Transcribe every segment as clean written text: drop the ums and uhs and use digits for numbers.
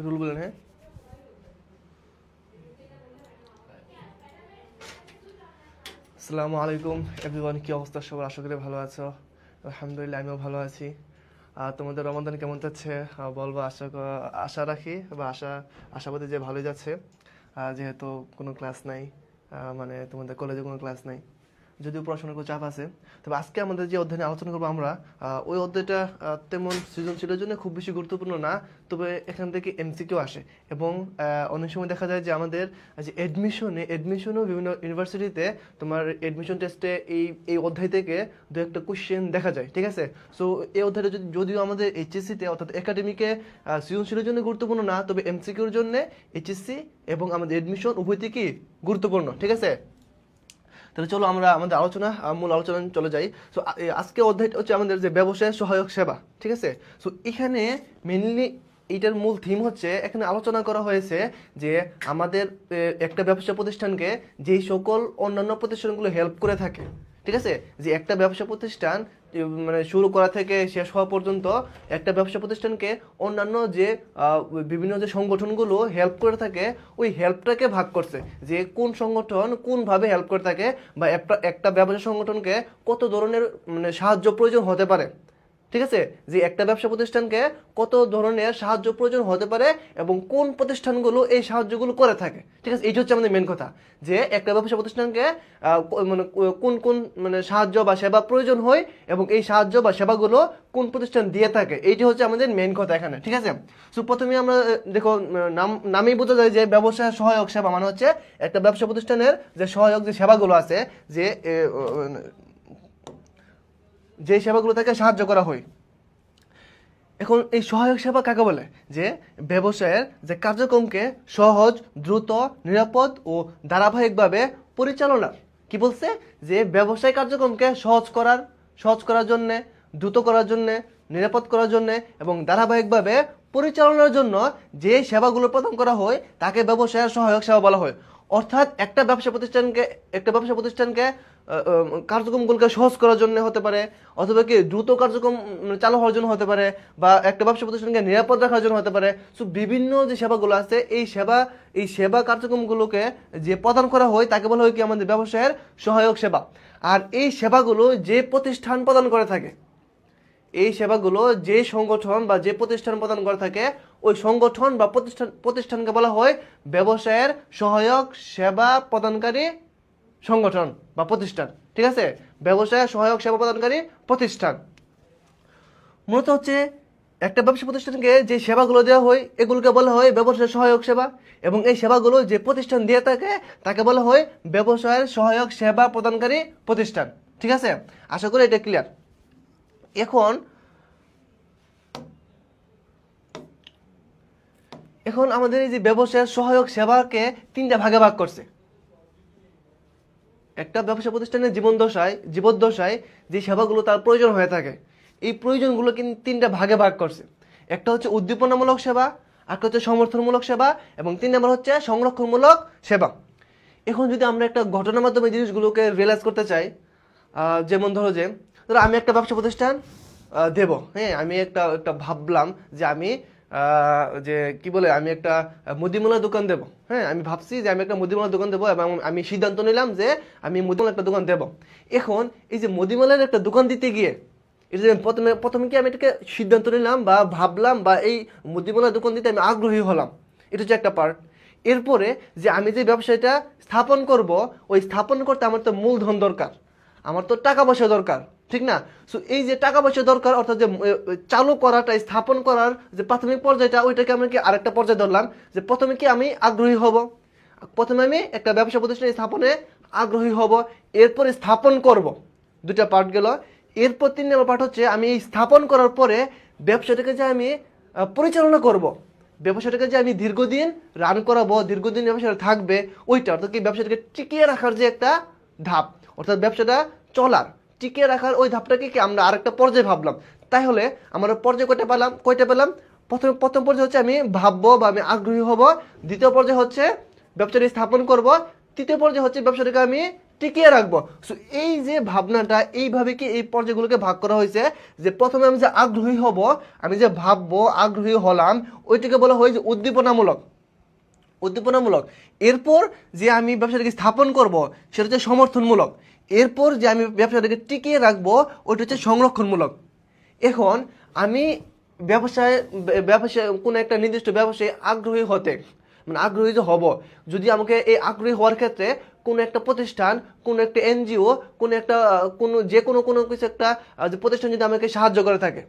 Rule বলেন। হ্যাঁ, আসসালামু আলাইকুম এভরিওয়ান, কি অবস্থা সবার? আশা করি ভালো আছো। আলহামদুলিল্লাহ, আমিও ভালো আছি। তোমাদের রমাদান কেমন যাচ্ছে বলবো। আশা রাখি বা আশাবাদী যে ভালোই যাচ্ছে। যেহেতু কোনো ক্লাস নাই, মানে তোমাদের কলেজে কোনো ক্লাস নাই, যদিও পড়াশোনার কোনো চাপ আছে। তবে আজকে আমাদের যে অধ্যায় নিয়ে আলোচনা করবো আমরা, ওই অধ্যায়টা তেমন সৃজনশীলের জন্য খুব বেশি গুরুত্বপূর্ণ না। তবে এখান থেকে এমসিকিউ আসে এবং অনেক সময় দেখা যায় যে আমাদের যে এডমিশনও বিভিন্ন ইউনিভার্সিটিতে তোমার এডমিশন টেস্টে এই অধ্যায় থেকে দু একটা কোশ্চেন দেখা যায়, ঠিক আছে। সো এই অধ্যায়টা যদিও আমাদের এইচএসসিতে অর্থাৎ একাডেমিকে সৃজনশীলের জন্য গুরুত্বপূর্ণ না, তবে এমসিকিউর জন্য এইচএসসি এবং আমাদের এডমিশন উভয় থেকেই গুরুত্বপূর্ণ, ঠিক আছে। তাহলে চলো আমরা আমাদের মূল আলোচনা চলে যাই। সো আজকে অধ্যায়টা হচ্ছে আমাদের যে ব্যবসায় সহায়ক সেবা, ঠিক আছে। সো এখানে মেনলি এইটার মূল থিম হচ্ছে, এখানে আলোচনা করা হয়েছে যে আমাদের একটা ব্যবসা প্রতিষ্ঠানকে যেই সকল অন্যান্য প্রতিষ্ঠানগুলো হেল্প করে থাকে, ঠিক আছে। যে একটা ব্যবসা প্রতিষ্ঠান মানে শুরু করা থেকে শেষ হওয়া পর্যন্ত একটা ব্যবসা প্রতিষ্ঠানকে অন্যান্য যে বিভিন্ন যে সংগঠনগুলো হেল্প করে থাকে, ওই হেল্পটাকে ভাগ করছে যে কোন সংগঠন কোনভাবে হেল্প করে থাকে, বা একটা ব্যবসা সংগঠনকে কত ধরনের মানে সাহায্য প্রয়োজন হতে পারে, ঠিক আছে। যে একটা ব্যবসা প্রতিষ্ঠানকে কত ধরনের সাহায্য প্রয়োজন হতে পারে এবং কোন প্রতিষ্ঠানগুলো এই সাহায্যগুলো করে থাকে, ঠিক আছে। এইটা হচ্ছে আমাদের মেন কথা, যে একটা ব্যবসা প্রতিষ্ঠানকে মানে কোন কোন মানে সাহায্য বা সেবা প্রয়োজন হয় এবং এই সাহায্য বা সেবাগুলো কোন প্রতিষ্ঠান দিয়ে থাকে, এইটা হচ্ছে আমাদের মেন কথা এখানে, ঠিক আছে। সো প্রথমে আমরা দেখো, নামেই বোঝা যায় যে ব্যবসা সহায়ক সেবা মানে হচ্ছে একটা ব্যবসা প্রতিষ্ঠানের যে সহায়ক যে সেবাগুলো আছে, যে সেবাগুলো থেকে সাহায্য করা হয়। এখন এই সহায়ক সেবা কাকে বলে? যে ব্যবসায়ের যে কার্যক্রমকে সহজ, দ্রুত, নিরাপদ ও ধারাবাহিকভাবে পরিচালনার, কি বলছে, যে ব্যবসায় কার্যক্রমকে সহজ করার জন্যে, দ্রুত করার জন্যে, নিরাপদ করার জন্যে এবং ধারাবাহিকভাবে পরিচালনার জন্য যে সেবাগুলো প্রদান করা হয় তাকে ব্যবসায়ের সহায়ক সেবা বলা হয়। অর্থাৎ একটা ব্যবসা প্রতিষ্ঠানকে কার্যক্রমগুলোকে সহজ করার জন্য হতে পারে, অথবা কি দ্রুত কার্যক্রম চালু হওয়ার জন্য হতে পারে, বা একটা ব্যবসা প্রতিষ্ঠানকে নিরাপদ রাখার জন্য হতে পারে। সো বিভিন্ন যে সেবাগুলো আছে, এই সেবা কার্যক্রমগুলোকে যে প্রদান করা হয় তাকে বলা হয় কি আমাদের ব্যবসায়ের সহায়ক সেবা। আর এই সেবাগুলো যে প্রতিষ্ঠান প্রদান করে থাকে, এই সেবাগুলো যে সংগঠন বা যে প্রতিষ্ঠান প্রদান করে থাকে, ওই সংগঠন বা প্রতিষ্ঠানকে বলা হয় ব্যবসায়ের সহায়ক সেবা প্রদানকারী সংগঠন বা প্রতিষ্ঠান, ঠিক আছে। ব্যবসায় সহায়ক সেবা প্রদানকারী প্রতিষ্ঠান মূলত হচ্ছে একটা ব্যবসা প্রতিষ্ঠানকে যে সেবাগুলো দেওয়া হয় এগুলোকে বলা হয় ব্যবসায় সহায়ক সেবা, এবং এই সেবাগুলো যে প্রতিষ্ঠান দিয়ে থাকে তাকে বলা হয় ব্যবসায়ের সহায়ক সেবা প্রদানকারী প্রতিষ্ঠান, ঠিক আছে। আশা করি এটা ক্লিয়ার। এখন আমাদের এই যে ব্যবসায়ের সহায়ক সেবাকে তিনটা ভাগে ভাগ করছে। একটা ব্যবসা প্রতিষ্ঠানের জীবদ্দশায় যে সেবাগুলো তার প্রয়োজন হয়ে থাকে, এই প্রয়োজনগুলো কিন্তু তিনটা ভাগে ভাগ করছে। একটা হচ্ছে উদ্দীপনামূলক সেবা, একটা হচ্ছে সমর্থনমূলক সেবা, এবং 3 নম্বর হচ্ছে সংরক্ষণমূলক সেবা। এখন যদি আমরা একটা ঘটনার মাধ্যমে জিনিসগুলোকে রিয়েলাইজ করতে চাই, যেমন ধরো আমি একটা ব্যবসা প্রতিষ্ঠান দেব, হ্যাঁ, আমি একটা ভাবলাম যে আমি যে কি বলে আমি একটা মুদিমালার দোকান দেব। হ্যাঁ, আমি ভাবছি যে আমি একটা মুদিমালার দোকান দেবো এবং আমি সিদ্ধান্ত নিলাম যে আমি মুদিমালার একটা দোকান দেব। এখন এই যে মুদিমালার একটা দোকান দিতে গিয়ে, এটা যে প্রথমে কি আমি এটাকে সিদ্ধান্ত নিলাম বা ভাবলাম বা এই মুদিমালার দোকান দিতে আমি আগ্রহী হলাম, এটা হচ্ছে একটা পার্ট। এরপরে যে আমি যে ব্যবসাটা স্থাপন করব, ওই স্থাপন করতে আমার তো মূলধন দরকার, আমার তো টাকা পয়সা দরকার, ঠিক না। সো এই যে টাকা পয়সা দরকার, অর্থাৎ যে চালু করাটা, স্থাপন করার যে প্রাথমিক পর্যায়টা, ওইটাকে আমরা কি আরেকটা পর্যায়ে ধরলাম, যে প্রথমে কি আমি আগ্রহী হব, প্রথমে আমি একটা ব্যবসা প্রতিষ্ঠান স্থাপনে আগ্রহী হব, এরপরে স্থাপন করব, দুটা পার্ট গেল। এরপর 3 নম্বর পার্ট হচ্ছে আমি এই স্থাপন করার পরে ব্যবসাটাকে যে আমি পরিচালনা করব, ব্যবসাটাকে যে আমি দীর্ঘদিন রান করাবো, দীর্ঘদিন ব্যবসাটা থাকবে, ওইটা অর্থাৎ কি ব্যবসাটাকে টিকিয়ে রাখার যে একটা ধাপ, অর্থাৎ ব্যবসাটা চলার টিকিয়ে রাখার ওই ধাপটাকে কি আমরা আরেকটা পর্যায়ে ভাবলাম। তাহলে আমরা পর্যায়ে কয়টা পেলাম? প্রথম পর্যায়ে হচ্ছে আমি ভাববো বা আমি আগ্রহী হব, দ্বিতীয় পর্যায়ে হচ্ছে ব্যবসাটি স্থাপন করব, তৃতীয় পর্যায়ে হচ্ছে ব্যবসাটাকে আমি টিকিয়ে রাখবো। সো এই যে ভাবনাটা, এইভাবে কি এই পর্যায়গুলোকে ভাগ করা হয়েছে, যে প্রথমে আমি যে আগ্রহী হব, আমি যে ভাববো, আগ্রহী হলাম, ওইটাকে বলা হয় যে উদ্দীপনামূলক। উদ্দীপনামূলক। এরপর যে আমি ব্যবসাটাকে স্থাপন করব, সেটা হচ্ছে সমর্থনমূলক। এরপর যে আমি ব্যবসাটাকে টিকিয়ে রাখবো, ওইটা হচ্ছে সংরক্ষণমূলক। এখন আমি ব্যবসায় কোনো একটা নির্দিষ্ট ব্যবসায় আগ্রহী হতে, মানে আগ্রহী যে হব, যদি আমাকে এই আগ্রহী হওয়ার ক্ষেত্রে কোনো একটা প্রতিষ্ঠান, কোনো একটা এনজিও, কোনো একটা কোনো কিছু একটা যে প্রতিষ্ঠান যদি আমাকে সাহায্য করে থাকে,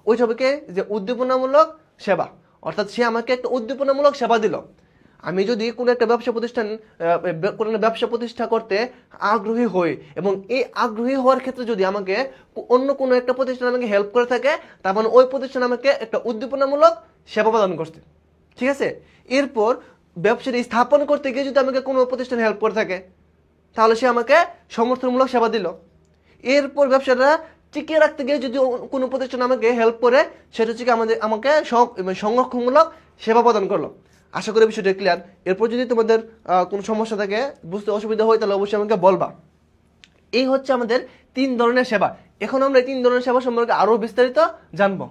ওই সবকে যে উদ্দীপনামূলক সেবা, অর্থাৎ সে আমাকে একটা উদ্দীপনামূলক সেবা দিল। আমি যদি কোনো একটা কোনো ব্যবসা প্রতিষ্ঠা করতে আগ্রহী হই, এবং এই আগ্রহী হওয়ার ক্ষেত্রে যদি আমাকে অন্য কোনো একটা প্রতিষ্ঠান আমাকে হেল্প করে থাকে, তার মানে ওই প্রতিষ্ঠান আমাকে একটা উদ্দীপনামূলক সেবা প্রদান করছে। ঠিক আছে? এরপর ব্যবসাটি স্থাপন করতে গিয়ে যদি আমাকে কোনো প্রতিষ্ঠান হেল্প করে থাকে, তাহলে সে আমাকে সমর্থনমূলক সেবা দিল। এরপর ব্যবসাটা টিকিয়ে রাখতে গিয়ে যদি কোনো প্রতিষ্ঠান আমাকে হেল্প করে, সেটা হচ্ছে আমাকে সংরক্ষণমূলক সেবা প্রদান করলো। আশা করি বিষয়টা ক্লিয়ার। এরপর যদি তোমাদের কোনো সমস্যা থাকে, বুঝতে অসুবিধা হয়, তাহলে অবশ্যই আমাকে বলবা। এই হচ্ছে আমাদের 3 ধরনের সেবা। এখন আমরা এই 3 ধরনের সেবা সম্পর্কে আরো বিস্তারিত জানবো।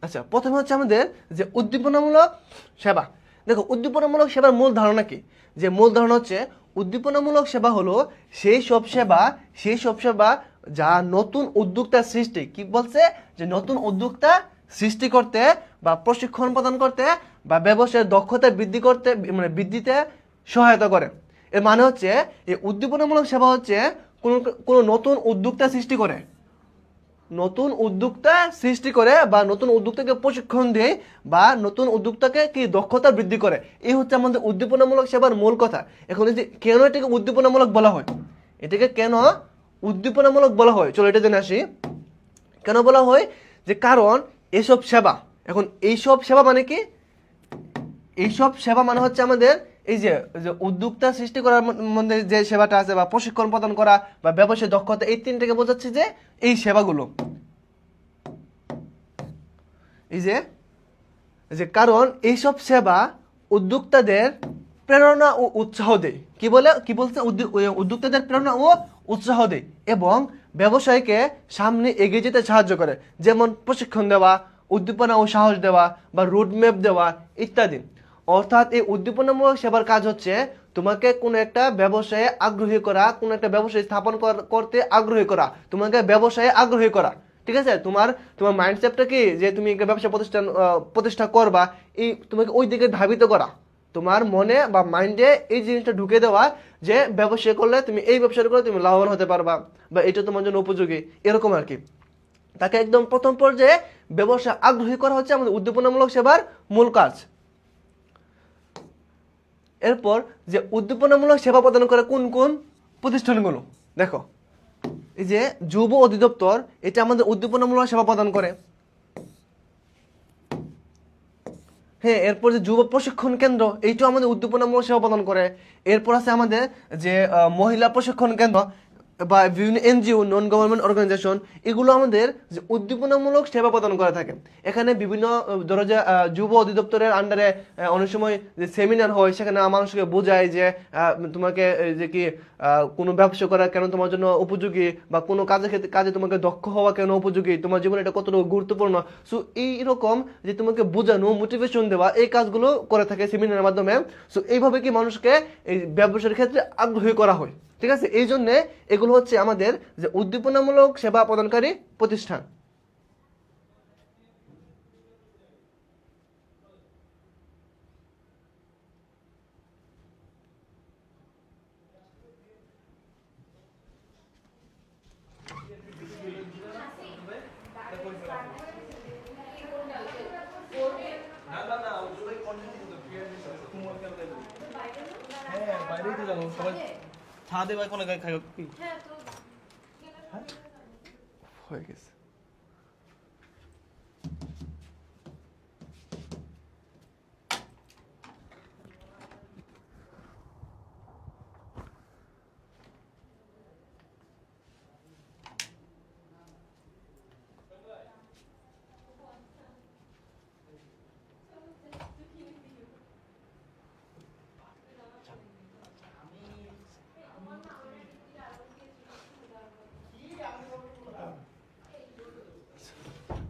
আচ্ছা, প্রথমে হচ্ছে আমাদের যে উদ্দীপনামূলক সেবা। দেখো, উদ্দীপনামূলক সেবার মূল ধারণা কি? যে মূল ধারণা হচ্ছে, উদ্দীপনামূলক সেবা হলো সেই সব সেবা যা নতুন উদ্যোক্তা সৃষ্টি, কি বলছে, যে নতুন উদ্যোক্তা সৃষ্টি করতে বা প্রশিক্ষণ প্রদান করতে বা ব্যবসায়ের দক্ষতা বৃদ্ধিতে সহায়তা করে। এর মানে হচ্ছে, এই উদ্দীপনামূলক সেবা হচ্ছে কোনো নতুন উদ্যোক্তা সৃষ্টি করে, বা নতুন উদ্যোক্তাকে প্রশিক্ষণ দেয়, বা নতুন উদ্যোক্তাকে কি দক্ষতা বৃদ্ধি করে। এই হচ্ছে আমাদের উদ্দীপনামূলক সেবার মূল কথা। এখন কেন এটাকে উদ্দীপনামূলক বলা হয়, চলো এটা জেনে আসি। কেন বলা হয়? যে কারণ এইসব সেবা, এখন এইসব সেবা মানে কি, এইসব সেবা মানে হচ্ছে আমাদের এই যে উদ্যোক্তা সৃষ্টি করার মধ্যে যে সেবাটা আছে, বা প্রশিক্ষণ প্রদান করা, বা ব্যবসায় দক্ষতা, এই তিনটাকে বোঝাচ্ছে যে এই সেবাগুলো। এই যে কারণ এইসব সেবা উদ্যোক্তাদের প্রেরণা ও উৎসাহ দেয়। কি বলছে? উদ্যোক্তাদের প্রেরণা ও উৎসাহ দেয় এবং ব্যবসায়কে সামনে এগিয়ে যেতে সাহায্য করে। যেমন প্রশিক্ষণ দেওয়া, উদ্দীপনা ও সাহস দেওয়া, বা রোডম্যাপ দেওয়া ইত্যাদি। অর্থাৎ এই উদ্দীপনামূলক সেবার কাজ হচ্ছে তোমাকে কোনো একটা ব্যবসায়ে আগ্রহী করা, কোনো একটা ব্যবসায় স্থাপন করতে আগ্রহী করা, তোমাকে ব্যবসায়ে আগ্রহী করা। ঠিক আছে? তোমার মাইন্ডসেটটা কি, যে তুমি একটা ব্যবসা প্রতিষ্ঠা করবা, এই তোমাকে ওই দিকে ধাবিত করা, তোমার মনে বা মাইন্ডে এই জিনিসটা ঢুকে দেওয়া, যে ব্যবসা করলে তুমি এই ব্যবসাটা করলে তুমি লাভবান হতে পারবা, বা এটা তোমার জন্য উপযোগী, এরকম আর কি। তাকে একদম প্রথম পর্যায়ে ব্যবসা আগ্রহী করা হচ্ছে আমাদের উদ্দীপনামূলক সেবার মূল কাজ। এরপর যে উদ্দীপনামূলক সেবা প্রদান করে কোন কোন প্রতিষ্ঠানগুলো, দেখো, এই যে যুব অধিদপ্তর, এটা আমাদের উদ্দীপনামূলক সেবা প্রদান করে। হ্যাঁ, এরপর যে যুব প্রশিক্ষণ কেন্দ্র, এইটাও আমাদের উদ্দীপনামূলক সেবা প্রদান করে। এরপর আছে আমাদের যে মহিলা প্রশিক্ষণ কেন্দ্র, বা বিভিন্ন এনজিও, নন গভর্নমেন্ট অর্গানাইজেশন, এগুলো আমাদের যে উদ্দীপনামূলক সেবা প্রদান করে থাকে। এখানে বিভিন্ন ধরো যে যুব অধিদপ্তরের আন্ডারে অনেক সময় যে সেমিনার হয়, সেখানে মানুষকে বোঝায় যে তোমাকে যে কি কোনো ব্যবসা করা কেন তোমার জন্য উপযোগী, বা কোনো কাজে তোমাকে দক্ষ হওয়া কেন উপযোগী, তোমার জীবনে এটা কতটুকু গুরুত্বপূর্ণ। সো এইরকম যে তোমাকে বোঝানো, মোটিভেশন দেওয়া, এই কাজগুলো করে থাকে সেমিনারের মাধ্যমে। সো এইভাবে কি মানুষকে এই ব্যবসার ক্ষেত্রে আগ্রহী করা হয়। ঠিক আছে? এই জন্যে এগুলো হচ্ছে আমাদের যে উদ্দীপনামূলক সেবা প্রদানকারী প্রতিষ্ঠান। হ্যাঁ, বাইরেই তো যাবো সবাই, ছাদে বা কোনো খাই কি হয়ে গেছে।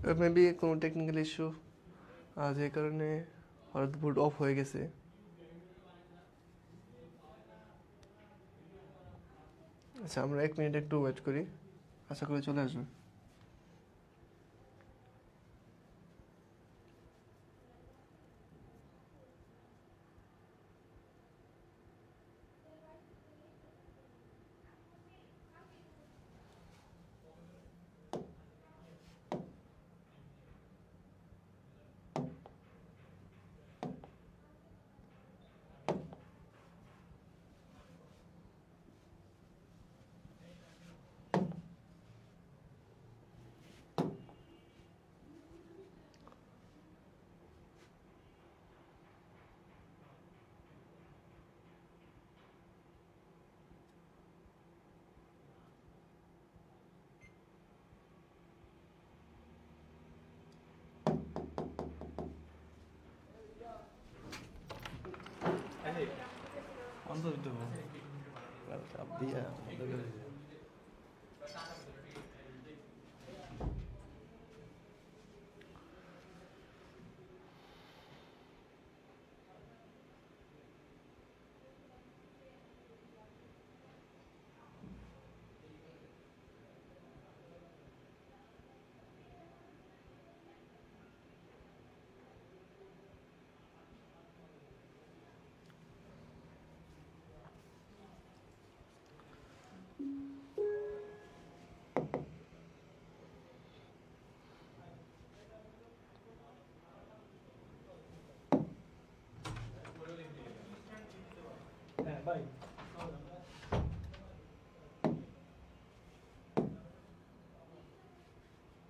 মেবি কোনো টেকনিক্যাল ইস্যু, যে কারণে হঠাৎ বুট অফ হয়ে গেছে। আচ্ছা, আমরা 1 মিনিট একটু ওয়েট করি, আশা করি চলে আসবে।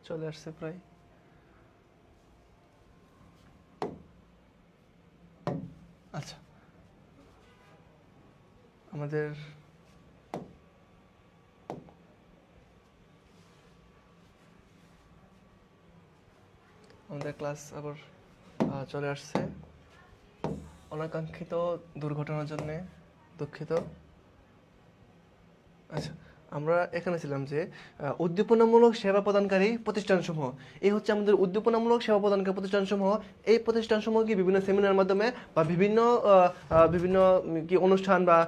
চলে আসছে প্রায়। আচ্ছা, আমাদের ক্লাস আবার চলে আসছে। অনাকাঙ্ক্ষিত দুর্ঘটনার জন্য দুঃখিত। আচ্ছা, আমরা এখানে ছিলাম যে উদ্দীপনামূলক সেবা প্রদানকারী প্রতিষ্ঠানসমূহ, এই হচ্ছে আমাদের উদ্দীপনামূলক সেবা প্রদানকারী প্রতিষ্ঠানসমূহ। এই প্রতিষ্ঠানসমূহ কি বিভিন্ন সেমিনার মাধ্যমে বা বিভিন্ন বিভিন্ন কি অনুষ্ঠান বা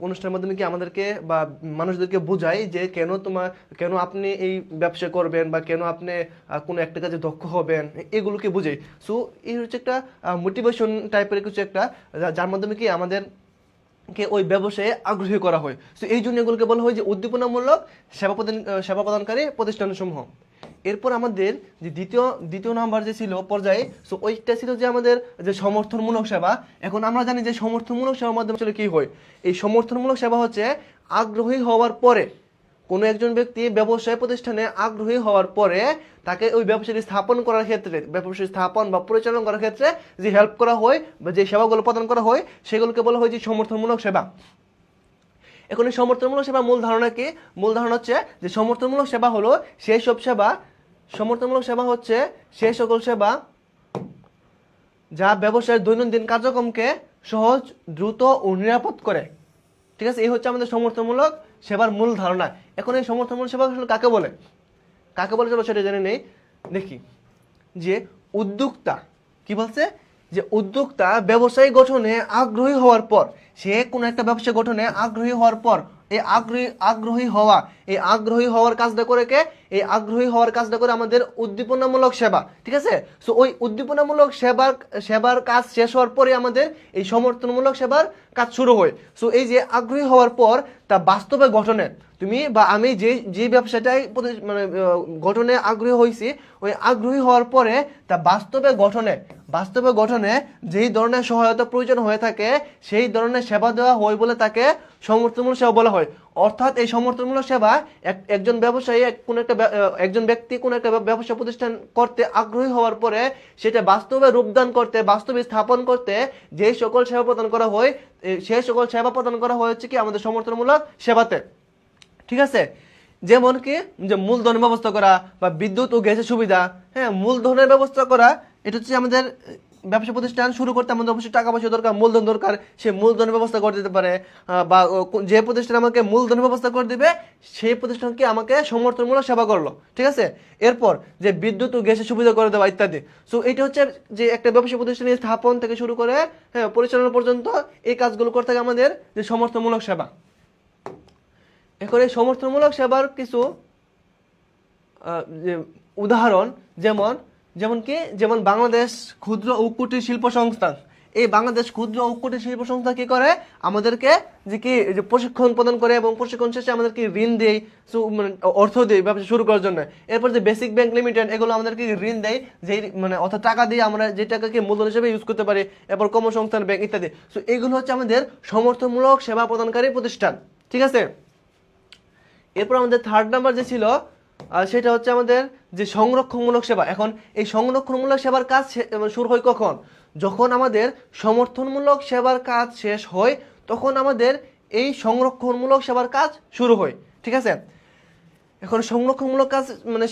অনুষ্ঠানের মাধ্যমে কি আমাদেরকে বা মানুষদেরকে বোঝায় যে কেন আপনি এই ব্যবসা করবেন বা কেন আপনি কোনো একটা কাজে দক্ষ হবেন, এগুলোকে বোঝাই। সো এই হচ্ছে একটা মোটিভেশন টাইপের কিছু একটা, যার মাধ্যমে কি আমাদের কে ওই ব্যবসায়ে আগ্রহী করা হয়। সো এই জন্য এগুলোকে বলা হয় যে উদ্দীপনামূলক সেবা প্রদানকারী প্রতিষ্ঠানসমূহ। এরপর আমাদের যে দ্বিতীয় নাম্বার যে ছিল পর্যায়ে, সো ওইটা ছিল যে আমাদের যে সমর্থনমূলক সেবা। এখন আমরা জানি যে সমর্থনমূলক সেবার মাধ্যমে আসলে কি হয়। এই সমর্থনমূলক সেবা হচ্ছে আগ্রহী হওয়ার পরে, কোনো একজন ব্যক্তি ব্যবসায় প্রতিষ্ঠানে আগ্রহী হওয়ার পরে তাকে ওই ব্যবসাটি স্থাপন করার ক্ষেত্রে, ব্যবসায়ী স্থাপন বা পরিচালনা করার ক্ষেত্রে যে হেল্প করা হয় বা যে সেবাগুলো প্রদান করা হয় সেগুলোকে বলা হয় যে সমর্থনমূলক সেবা। এখন এই সমর্থনমূলক সেবা মূল ধারণা কি? মূল ধারণা হচ্ছে যে সমর্থনমূলক সেবা হলো সেই সব সেবা, সমর্থনমূলক সেবা হচ্ছে সেই সকল সেবা যা ব্যবসায়ের দৈনন্দিন কার্যক্রমকে সহজ, দ্রুত ও নিরাপদ করে। ঠিক আছে, এই হচ্ছে আমাদের সমর্থনমূলক সেবার মূল ধারণা। এখন এই সমর্থনমূলক সেবা আসলে কাকে বলে চলো সেটা জেনে নেই। দেখি যে উদ্যোক্তা কি বলছে, যে উদ্যোক্তা ব্যবসায়ী গঠনে আগ্রহী হওয়ার পর, সে কোনো একটা ব্যবসা গঠনে আগ্রহী হওয়ার পর এই আগ্রহী হওয়ার কাজটা করে কে? এই আগ্রহী হওয়ার কাজটা করে আমাদের উদ্দীপনামূলক সেবা। ঠিক আছে, সো ওই উদ্দীপনামূলক সেবার কাজ শেষ হওয়ার পরে আমাদের এই সমর্থনমূলক সেবার কাজ শুরু হয়। সো এই যে আগ্রহী হওয়ার পর তা বাস্তবে গঠনে, তুমি বা আমি যে ব্যবসাটাই মানে গঠনে আগ্রহী হয়েছি, ওই আগ্রহী হওয়ার পরে তা বাস্তবে গঠনে যেই ধরনের সহায়তা প্রয়োজন হয়ে থাকে সেই ধরনের সেবা দেওয়া হয় বলে তাকে সমর্থনমূলক সেবা বলা হয়। অর্থাৎ এই সমর্থনমূলক সেবা একজন ব্যবসায়ী একজন ব্যক্তি কোনো একটা ব্যবসা প্রতিষ্ঠান করতে আগ্রহী হওয়ার পরে সেটা বাস্তবে রূপদান করতে, বাস্তবে স্থাপন করতে যে সকল সেবা প্রদান করা হয়, সেই সকল সেবা প্রদান করা হচ্ছে কি আমাদের সমর্থনমূলক সেবাতে। ঠিক আছে, যেমন কি যে মূলধনের ব্যবস্থা করা বা বিদ্যুৎ ও গ্যাসের সুবিধা, হ্যাঁ মূলধনের ব্যবস্থা করা, এটা হচ্ছে আমাদের ব্যবসা প্রতিষ্ঠান শুরু করতে আমাদের অবশ্যই টাকা পয়সা দরকার, মূলধন দরকার। সে মূলধনের ব্যবস্থা করে দিতে পারে, বা যে প্রতিষ্ঠান আমাকে মূলধনের ব্যবস্থা করে দিবে সেই প্রতিষ্ঠানকে আমাকে সমর্থনমূলক সেবা করলো, ঠিক আছে। এরপর যে বিদ্যুৎ ও গ্যাসের সুবিধা করে দেওয়া ইত্যাদি। সো এটা হচ্ছে যে একটা ব্যবসা প্রতিষ্ঠানের স্থাপন থেকে শুরু করে পরিচালনা পর্যন্ত এই কাজগুলো করতে থাকে আমাদের যে সমর্থনমূলক সেবা। এখন এই সমর্থনমূলক সেবার কিছু যে উদাহরণ, যেমন বাংলাদেশ ক্ষুদ্র ও কুটির শিল্প সংস্থা। এই বাংলাদেশ ক্ষুদ্র ও কুটির শিল্প সংস্থা কি করে, আমাদেরকে যে প্রশিক্ষণ প্রদান করে এবং প্রশিক্ষণ শেষে আমাদেরকে ঋণ দেয়, অর্থ দেয় ব্যবসা শুরু করার জন্য। এরপর যে বেসিক ব্যাংক লিমিটেড, এগুলো আমাদেরকে ঋণ দেয়, যে অর্থাৎ টাকা দিয়ে আমরা যে টাকাকে মূলধন হিসেবে ইউজ করতে পারি। এরপর কর্মসংস্থান ব্যাংক ইত্যাদি। সো এগুলো হচ্ছে আমাদের সমর্থনমূলক সেবা প্রদানকারী প্রতিষ্ঠান, ঠিক আছে। এরপর আমাদের থার্ড নাম্বার যে ছিল সেটা হচ্ছে আমাদের যে সংরক্ষণমূলক সেবা। এখন এই সংরক্ষণমূলক সেবার কাজ শুরু হয় কখন, যখন আমাদের সমর্থনমূলক সেবার কাজ শেষ হয় তখন আমাদের এই সংরক্ষণমূলক সেবার কাজ শুরু হয়, ঠিক আছে। এখন সংরক্ষণমূলক কাজ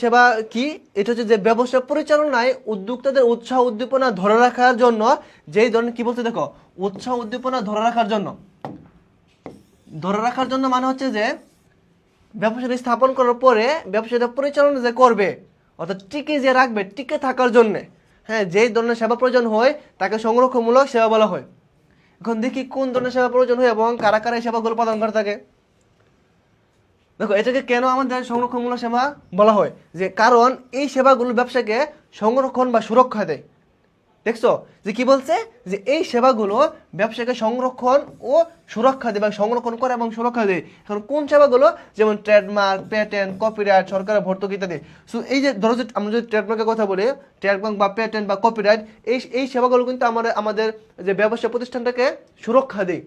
সেবা কি, এটা হচ্ছে যে ব্যবসা পরিচালনায় উদ্যোক্তাদের উৎসাহ উদ্দীপনা ধরে রাখার জন্য যেই ধরনের, কি বলতে দেখো, উৎসাহ উদ্দীপনা ধরে রাখার জন্য মানে হচ্ছে যে ব্যবসাটা স্থাপন করার পরে ব্যবসাটা পরিচালনা যে করবে, অর্থাৎ টিকে যে রাখবে, টিকে থাকার জন্যে যেই ধরনের সেবা প্রয়োজন হয় তাকে সংরক্ষণমূলক সেবা বলা হয়। এখন দেখি কোন ধরনের সেবা প্রয়োজন হয় এবং কারা কারা এই সেবাগুলো প্রদান করে থাকে। দেখো, এটাকে কেন আমাদের সংরক্ষণমূলক সেবা বলা হয়, যে কারণ এই সেবাগুলো ব্যবসাকে সংরক্ষণ বা সুরক্ষা দেয়। দেখছো যে কি বলছে, যে এই সেবাগুলো ব্যবসাকে সংরক্ষণ ও সুরক্ষা দেয়, বা সংরক্ষণ করে এবং সুরক্ষা দেয়। এখন কোন সেবাগুলো, যেমন ট্রেডমার্ক, পেটেন্ট, কপিরাইট, সরকারের ভর্তুকি ইত্যাদি। সো এই যে ধরো যে আমরা যদি ট্রেডমার্কের কথা বলি, ট্রেডমার্ক বা পেটেন্ট বা কপিরাইট, এই সেবাগুলো কিন্তু আমাদের যে ব্যবসা প্রতিষ্ঠানটাকে সুরক্ষা দেয়,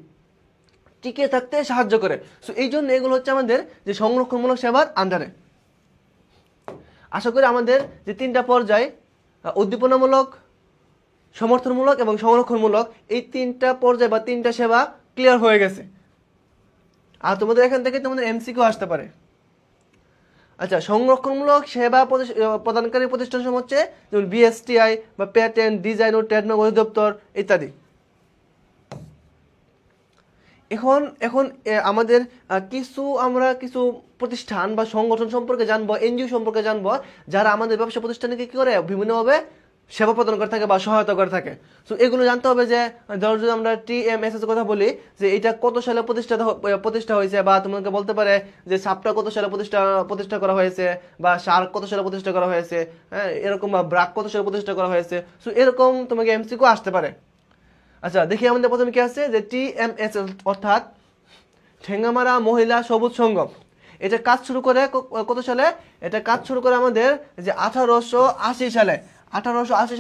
টিকে থাকতে সাহায্য করে। সো এই জন্য এগুলো হচ্ছে আমাদের যে সংরক্ষণমূলক সেবার আন্ডারে। আশা করি আমাদের যে তিনটা পর্যায়, উদ্দীপনামূলক, সমর্থনমূলক এবং সংরক্ষণমূলক, এই তিনটা পর্যায় বা তিনটা সেবা ক্লিয়ার হয়ে গেছে। আর তোমাদের এখান থেকে তোমাদের এমসিকিউ আসতে পারে। আচ্ছা, সংরক্ষণমূলক সেবা প্রদানকারী প্রতিষ্ঠান সমূহ হচ্ছে যেমন বিএসটিআই বা পেটেন্ট, ডিজাইন ও ট্রেডমার্ক অধিদপ্তর ইত্যাদি। এখন আমাদের আমরা কিছু প্রতিষ্ঠান বা সংগঠন সম্পর্কে জানবো, এনজিও সম্পর্কে জানবো, যারা আমাদের ব্যবসা প্রতিষ্ঠানকে কি করে, বিভিন্নভাবে সেবা প্রদান করে থাকে বা সহায়তা করে থাকে। সো এগুলো জানতে হবে যে ধরো যদি আমরা TMSS কথা বলি, যে এটা কত সালে প্রতিষ্ঠা হয়েছে, বা তোমাকে বলতে পারে যে সাপটা কত সালে প্রতিষ্ঠা করা হয়েছে, বা সার্ক কত সালে প্রতিষ্ঠা করা হয়েছে, এরকম, বা ব্রাক কত সালে প্রতিষ্ঠা করা হয়েছে। সো এরকম তোমাকে এমসিকিউ আসতে পারে। আচ্ছা, দেখি আমাদের প্রথমে কি আছে, যে TMSS অর্থাৎ ঠেঙ্গামারা মহিলা সবুজ সংগম। এটা কাজ শুরু করে কত সালে, এটা কাজ শুরু করে আমাদের যে 1880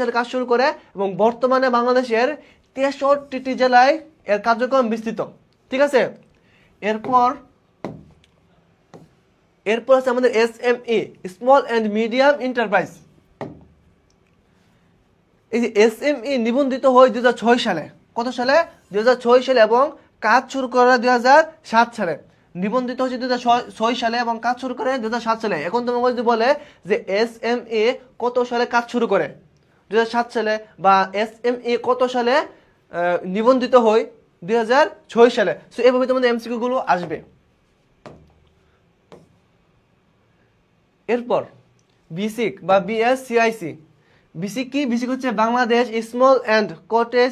সালে কাজ শুরু করে, এবং বর্তমানে বাংলাদেশের 63টি জেলায় এর কার্যক্রম বিস্তৃত, ঠিক আছে। এরপর আছে আমাদের SME, small and medium enterprise. এই যে SME নিবন্ধিত হয় 2006 সালে। কত সালে, 2006 সালে, এবং কাজ শুরু করে 2007 সালে। নিবন্ধিত হচ্ছে 2006 সালে এবং কাজ শুরু করে 2007 সালে। এখন তোমাকে যদি বলে যে SME কত সালে কাজ শুরু করে, 2007 সালে, বা SME কত সালে নিবন্ধিত হয়, 2006 সালে। সো এভাবে তোমাদের এমসিকিউ গুলো আসবে। এরপর বিসিক বা BSCIC। বিসিক কি, বিসিক হচ্ছে Bangladesh small and cottage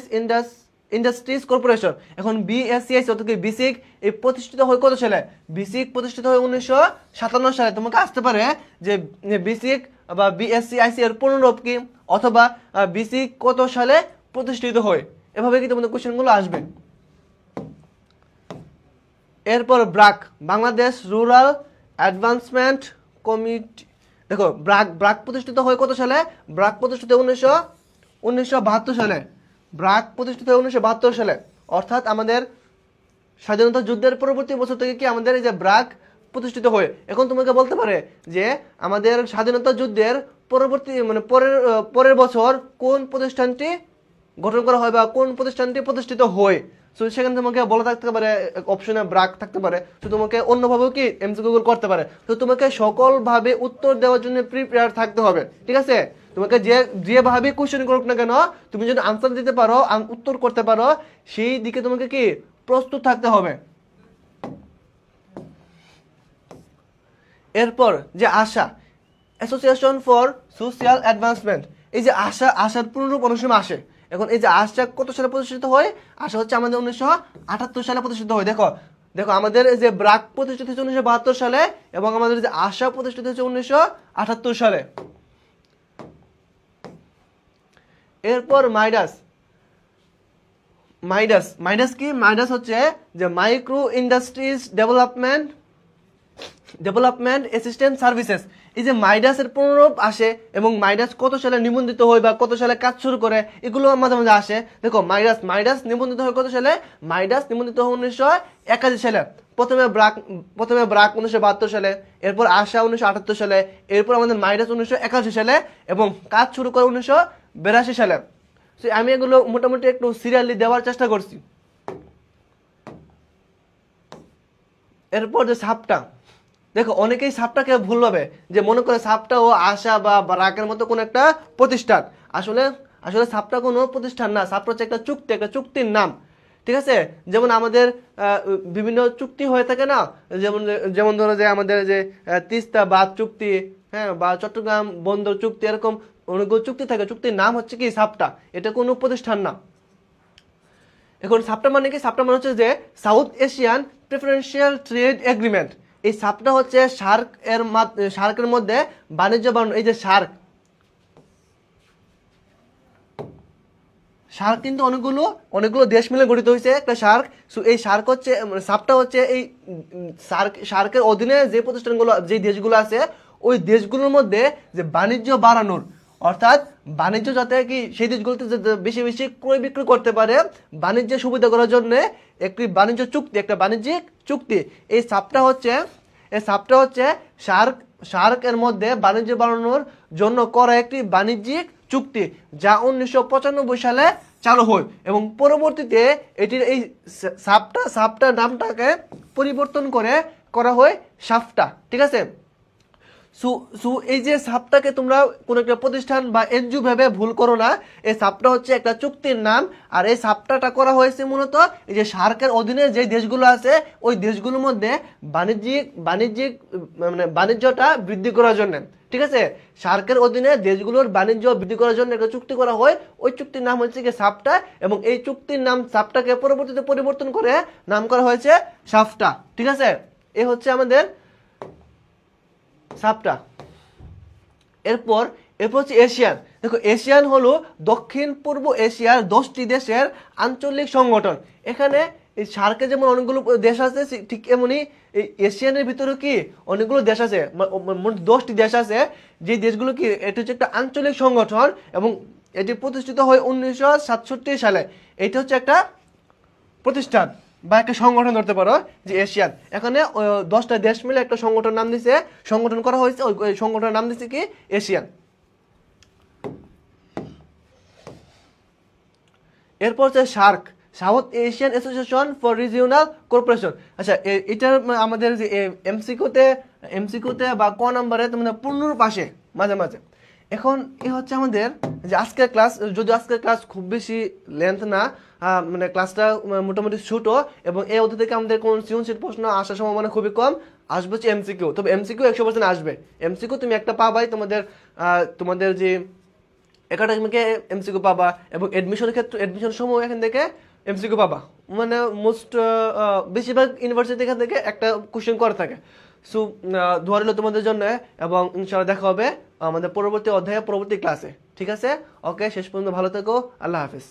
industries corporation. এখন BSCIC অর্থাৎ বিসিক এই প্রতিষ্ঠিত হয় কত সালে, বিসিক প্রতিষ্ঠিত হয় 1957 সালে। তোমাকে আসতে পারে যে বিসিক বা BSCIC এর পুনরূপ কি, অথবা বিসিক কত সালে প্রতিষ্ঠিত হয়, এভাবে কি তোমাদের কোশ্চেনগুলো আসবে। এরপর BRAC, Bangladesh rural advancement committee. দেখো, ব্রাক প্রতিষ্ঠিত হয় কত সালে, ব্রাক প্রতিষ্ঠিত 1972 সালে। ব্রাক প্রতিষ্ঠিত হয় 1972 সালে, অর্থাৎ আমাদের স্বাধীনতা যুদ্ধের পরবর্তী বছর থেকে কি আমাদের এই যে ব্রাক প্রতিষ্ঠিত হয়। এখন তোমাকে বলতে পারে যে আমাদের স্বাধীনতা যুদ্ধের পরবর্তী পরের বছর কোন প্রতিষ্ঠানটি গঠন করা হয় বা কোন প্রতিষ্ঠানটি প্রতিষ্ঠিত হয়। সো সেখানে তোমাকে বলা থাকতে পারে অপশনে ব্রাক থাকতে পারে, তো তোমাকে অন্যভাবেও কি এমসিকিউ গুলো করতে পারে। তো তোমাকে সকলভাবে উত্তর দেওয়ার জন্য প্রিপেয়ার থাকতে হবে, ঠিক আছে। তোমাকে যেভাবে কোশ্চেন করুক না কেন, তুমি যদি আনসার দিতে পারো, উত্তর করতে পারো, সেই দিকে তোমাকে কি প্রস্তুত থাকতে হবে। এরপর যে আশা, অ্যাসোসিয়েশন ফর সোশ্যাল অ্যাডভান্সমেন্ট, এই যে আশার পুনরূপ অনেক সময় আসে। এখন এই যে আশা কত সালে প্রতিষ্ঠিত হয়? আশা হচ্ছে আমাদের 1978 সালে প্রতিষ্ঠিত হয়। দেখো দেখো আমাদের যে ব্রাক প্রতিষ্ঠিত হয়েছে 1972 সালে, এবং আমাদের যে আশা প্রতিষ্ঠিত হয়েছে 1978 সালে। এরপর মাইডাস কি? মাইডাস হচ্ছে যে micro industries development assistant services. এই যে মাইডাসের পুনরূপ আসে, এবং মাইডাস কত সালে নিবন্ধিত হয় বা কত সালে কাজ শুরু করে, এগুলো মাঝে মাঝে আসে। দেখো মাইডাস নিবন্ধিত হয় কত সালে? মাইডাস নিবন্ধিত হয় 1981 সালে। প্রথমে ব্রাক 1972 সালে, এরপর আশা 1978 সালে, এরপর আমাদের মাইডাস 1981 সালে, এবং কাজ শুরু করে 1982 সালে। আমি এগুলো মোটামুটি একটু সিরিয়ালি দেওয়ার চেষ্টা করছি। এরপর যে সাপটা, দেখো অনেকেই সাপটাকে ভুল ভাবে, যে মনে করে সাপটা ও আশা বা রাগের মতো কোন একটা প্রতিষ্ঠান। আসলে সাপটা কোনো প্রতিষ্ঠান না, সাপটা হচ্ছে একটা চুক্তির নাম, ঠিক আছে। যেমন আমাদের বিভিন্ন চুক্তি হয়ে থাকে না, যেমন ধরো যে আমাদের যে তিস্তা বাঁধ চুক্তি, হ্যাঁ, বা চট্টগ্রাম বন্দর চুক্তি, এরকম অনেকগুলো চুক্তি থাকে। চুক্তির নাম হচ্ছে কি সাপটা, এটা কোনো প্রতিষ্ঠান না। এখন সাপটা মানে কি? সাপটা মানে হচ্ছে যে south Asian preferential trade agreement. এই সাপটা হচ্ছে সার্কের মধ্যে বাণিজ্য বাড়ানো। এই যে সার্ক কিন্তু অনেকগুলো দেশ মিলে গঠিত হয়েছে একটা সার্ক। সো এই সার্ক হচ্ছে, সাপটা হচ্ছে এই সার্কের অধীনে যে প্রতিষ্ঠানগুলো, যে দেশগুলো আছে, ওই দেশগুলোর মধ্যে যে বাণিজ্য বাড়ানোর, অর্থাৎ বাণিজ্য যাতে কি সেই দেশগুলোতে বেশি বেশি ক্রয় বিক্রয় করতে পারে, বাণিজ্যের সুবিধা করার জন্য একটি বাণিজ্যিক চুক্তি। এই সাপটা হচ্ছে সার্ক এর মধ্যে বাণিজ্য বাড়ানোর জন্য করা একটি বাণিজ্যিক চুক্তি, যা 1995 সালে চালু হয়, এবং পরবর্তীতে এটির এই সাপটা নামটাকে পরিবর্তন করা হয় সাফটা, ঠিক আছে। এই যে সাপটাকে তোমরা কোন একটা প্রতিষ্ঠান বা এনজিও ভেবে ভুল করো না। এই সাপটা হচ্ছে একটা চুক্তির নাম, আর এই সাপটাটা করা হয়েছে মূলত এই যে সার্কের অধীনে যে দেশগুলো আছে, ওই দেশগুলোর মধ্যে বাণিজ্যটা বৃদ্ধি করার জন্য, ঠিক আছে। সার্কের অধীনে দেশগুলোর বাণিজ্য বৃদ্ধি করার জন্য একটা চুক্তি করা হয়, ওই চুক্তির নাম হচ্ছে কি সাপটা, এবং এই চুক্তির নাম সাপটাকে পরবর্তীতে পরিবর্তন করে নাম করা হয়েছে সাফটা, ঠিক আছে। এ হচ্ছে আমাদের সাপটা। এরপর হচ্ছে এশিয়ান। দেখো এশিয়ান হলো দক্ষিণ পূর্ব এশিয়ার 10টি দেশের আঞ্চলিক সংগঠন। এখানে এই সার্কে যেমন অনেকগুলো দেশ আছে, ঠিক এমনই এই এশিয়ানের ভিতরে কি অনেকগুলো দেশ আছে, মোট 10টি দেশ আছে, যে দেশগুলো কি এটা হচ্ছে একটা আঞ্চলিক সংগঠন, এবং এটি প্রতিষ্ঠিত হয় 1967 সালে। এটা হচ্ছে একটা প্রতিষ্ঠান বা একটা সংগঠন ধরতে পারো, যে এশিয়ান। এখানে 10টা দেশ মিলে একটা সংগঠন করা হয়েছে, ওই সংগঠনের নাম দিচ্ছে কি এশিয়ান। এরপর হচ্ছে south Asian association for regional cooperation. আচ্ছা, এটার আমাদের যে এমসিকিউতে বা ক নাম্বারে তোমাদের পূর্ণরূপ আসে মাঝে মাঝে। এখন এ হচ্ছে আমাদের যে আজকের ক্লাস, যদি আজকের ক্লাস খুব বেশি লেন্থ না, মানে ক্লাসটা মোটামুটি ছোট, এবং এই অধ্যায় থেকে আমাদের কোন সৃজনশীল প্রশ্ন আসার সম্ভাবনা খুবই কম। আসবে হচ্ছে এমসিকিউ, তবে এমসিকিউ 100% আসবে। এমসিকিউ তুমি একটা পাবাই, তোমাদের যে একাডেমিকে এমসিকিউ পাবা, এবং এডমিশন সময় এখান থেকে এমসিকিউ পাবা। মানে বেশিরভাগ ইউনিভার্সিটি এখান থেকে একটা কোশ্চেন করে থাকে। সো দোয়া রইল তোমাদের জন্য, এবং ইনশাআল্লাহ দেখা হবে আমাদের পরবর্তী অধ্যায়ে, পরবর্তী ক্লাসে, ঠিক আছে। ওকে, শেষ পর্যন্ত ভালো থেকো। আল্লাহ হাফিজ।